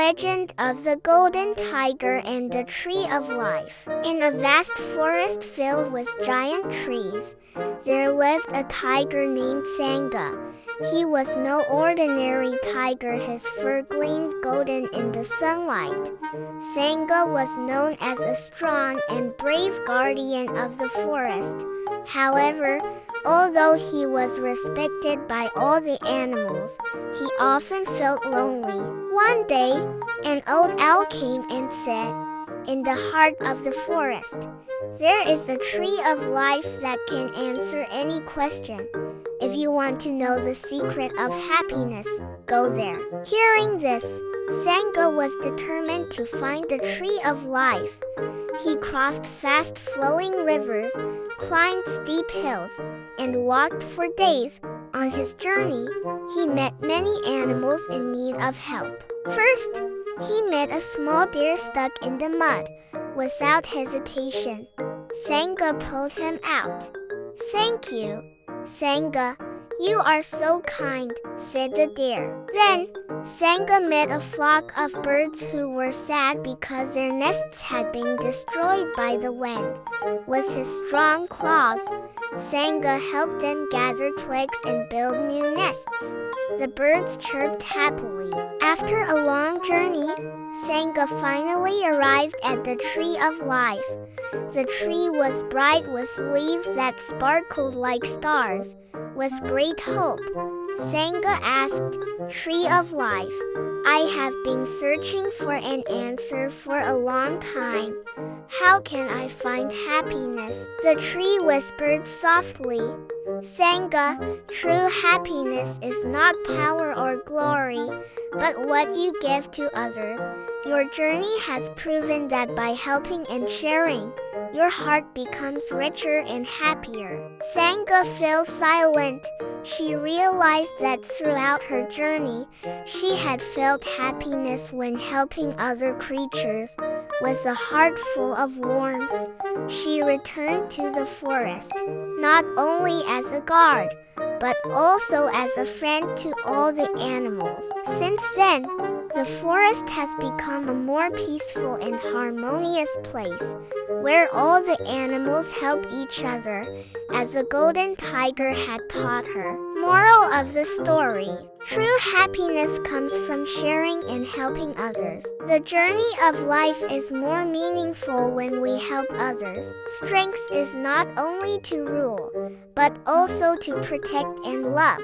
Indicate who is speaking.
Speaker 1: Legend of the Golden Tiger and the Tree of Life. In a vast forest filled with giant trees, there lived a tiger named Sanga. He was no ordinary tiger, his fur gleamed golden in the sunlight. Sanga was known as a strong and brave guardian of the forest. However, although he was respected by all the animals, he often felt lonely. One day, an old owl came and said, "In the heart of the forest, there is a tree of life that can answer any question. If you want to know the secret of happiness, go there." Hearing this, Sanga was determined to find the tree of life. He crossed fast-flowing rivers, climbed steep hills, and walked for days. On his journey, he met many animals in need of help. First, he met a small deer stuck in the mud. Without hesitation, Sanga pulled him out. "Thank you, Sanga. You are so kind," said the deer. Then, Sanga met a flock of birds who were sad because their nests had been destroyed by the wind. With his strong claws, Sanga helped them gather twigs and build new nests. The birds chirped happily. After a long journey, Sanga finally arrived at the Tree of Life. The tree was bright with leaves that sparkled like stars. With great hope, Sanga asked, "Tree of Life, I have been searching for an answer for a long time. How can I find happiness?" The tree whispered softly, "Sanga, true happiness is not power or glory, but what you give to others. Your journey has proven that by helping and sharing, your heart becomes richer and happier." Sanga fell silent. She realized that throughout her journey, she had felt happiness when helping other creatures. With a heart full of warmth, she returned to the forest, not only as a guard, but also as a friend to all the animals. Since then, the forest has become a more peaceful and harmonious place, where all the animals help each other, as the golden tiger had taught her. Moral of the story: true happiness comes from sharing and helping others. The journey of life is more meaningful when we help others. Strength is not only to rule, but also to protect and love.